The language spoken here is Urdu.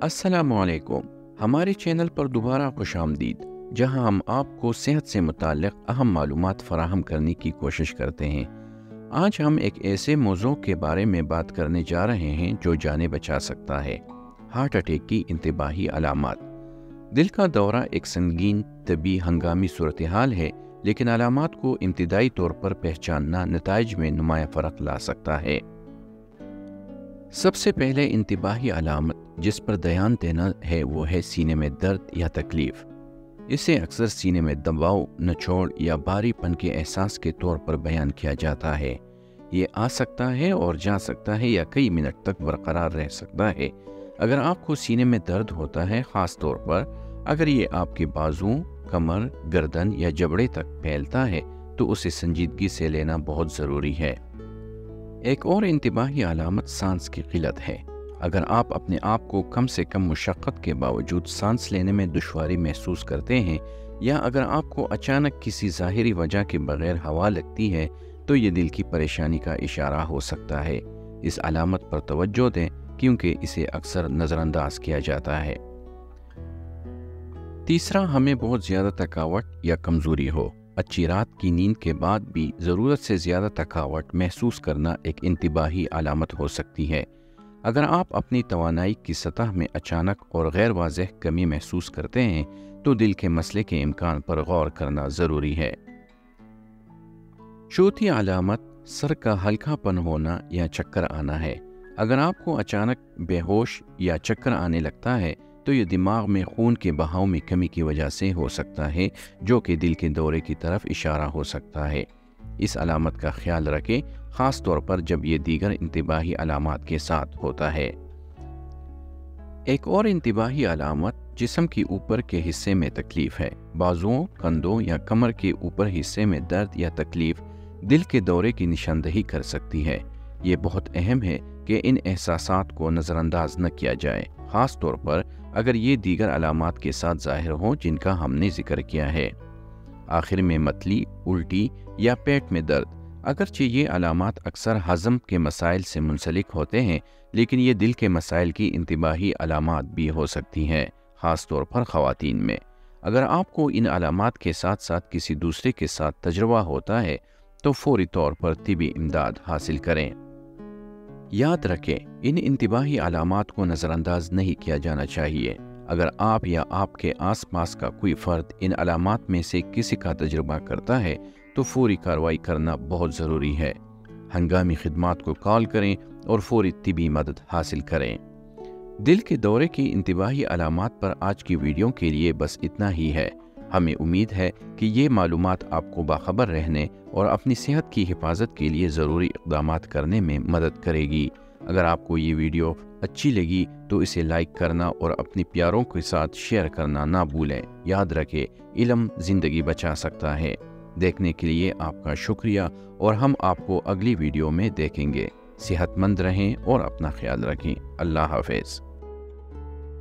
السلام علیکم، ہمارے چینل پر دوبارہ خوش آمدید، جہاں ہم آپ کو صحت سے متعلق اہم معلومات فراہم کرنے کی کوشش کرتے ہیں۔ آج ہم ایک ایسے موضوع کے بارے میں بات کرنے جا رہے ہیں جو جانیں بچا سکتا ہے: ہارٹ اٹیک کی انتباہی علامات۔ دل کا دورہ ایک سنگین طبی ہنگامی صورتحال ہے، لیکن علامات کو ابتدائی طور پر پہچاننا نتائج میں نمایاں فرق لا سکتا ہے۔ سب سے پہلے انتباہی علامت جس پر دھیان دینا ہے وہ ہے سینے میں درد یا تکلیف۔ اسے اکثر سینے میں دباؤ، نچوڑ یا بھاری پن کے احساس کے طور پر بیان کیا جاتا ہے۔ یہ آ سکتا ہے اور جا سکتا ہے یا کئی منٹ تک برقرار رہ سکتا ہے۔ اگر آپ کو سینے میں درد ہوتا ہے، خاص طور پر اگر یہ آپ کے بازوؤں، کمر، گردن یا جبڑے تک پھیلتا ہے، تو اسے سنجیدگی سے لینا بہت ضروری ہے۔ ایک اور انتباہی علامت سانس کی قلت ہے۔ اگر آپ اپنے آپ کو کم سے کم مشقت کے باوجود سانس لینے میں دشواری محسوس کرتے ہیں، یا اگر آپ کو اچانک کسی ظاہری وجہ کے بغیر ہوا لگتی ہے، تو یہ دل کی پریشانی کا اشارہ ہو سکتا ہے۔ اس علامت پر توجہ دیں کیونکہ اسے اکثر نظر انداز کیا جاتا ہے۔ تیسرا، ہمیں بہت زیادہ تھکاوٹ یا کمزوری ہو۔ اچھی رات کی نیند کے بعد بھی ضرورت سے زیادہ تھکاوٹ محسوس کرنا ایک انتباہی علامت ہو سکتی ہے۔ اگر آپ اپنی توانائی کی سطح میں اچانک اور غیر واضح کمی محسوس کرتے ہیں، تو دل کے مسئلے کے امکان پر غور کرنا ضروری ہے۔ چوتھی علامت سر کا ہلکا پن ہونا یا چکر آنا ہے۔ اگر آپ کو اچانک بے ہوش یا چکر آنے لگتا ہے، تو یہ دماغ میں خون کے بہاؤ میں کمی کی وجہ سے ہو سکتا ہے، جو کہ دل کے دورے کی طرف اشارہ ہو سکتا ہے۔ اس علامت کا خیال رکھیں، خاص طور پر جب یہ دیگر انتباہی علامات کے ساتھ ہوتا ہے۔ ایک اور انتباہی علامت جسم کے اوپر کے حصے میں تکلیف ہے۔ بازوؤں، کندھوں یا کمر کے اوپر حصے میں درد یا تکلیف دل کے دورے کی نشاندہی کر سکتی ہے۔ یہ بہت اہم ہے کہ ان احساسات کو نظر انداز نہ کیا جائے، خاص طور پر اگر یہ دیگر علامات کے ساتھ ظاہر ہوں جن کا ہم نے ذکر کیا ہے۔ آخر میں متلی، الٹی یا پیٹ میں درد۔ اگرچہ یہ علامات اکثر ہضم کے مسائل سے منسلک ہوتے ہیں، لیکن یہ دل کے مسائل کی انتباہی علامات بھی ہو سکتی ہیں، خاص طور پر خواتین میں۔ اگر آپ کو ان علامات کے ساتھ ساتھ کسی دوسرے کے ساتھ تجربہ ہوتا ہے، تو فوری طور پر طبی امداد حاصل کریں۔ یاد رکھیں، ان انتباہی علامات کو نظر انداز نہیں کیا جانا چاہیے۔ اگر آپ یا آپ کے آس پاس کا کوئی فرد ان علامات میں سے کسی کا تجربہ کرتا ہے، تو فوری کارروائی کرنا بہت ضروری ہے۔ ہنگامی خدمات کو کال کریں اور فوری طبی مدد حاصل کریں۔ دل کے دورے کی انتباہی علامات پر آج کی ویڈیو کے لیے بس اتنا ہی ہے۔ ہمیں امید ہے کہ یہ معلومات آپ کو باخبر رہنے اور اپنی صحت کی حفاظت کے لیے ضروری اقدامات کرنے میں مدد کرے گی۔ اگر آپ کو یہ ویڈیو اچھی لگی تو اسے لائک کرنا اور اپنی پیاروں کے ساتھ شیئر کرنا نہ بھولیں۔ یاد رکھیں، علم زندگی بچا سکتا ہے۔ دیکھنے کے لیے آپ کا شکریہ، اور ہم آپ کو اگلی ویڈیو میں دیکھیں گے۔ صحت مند رہیں اور اپنا خیال رکھیں۔ اللہ حافظ۔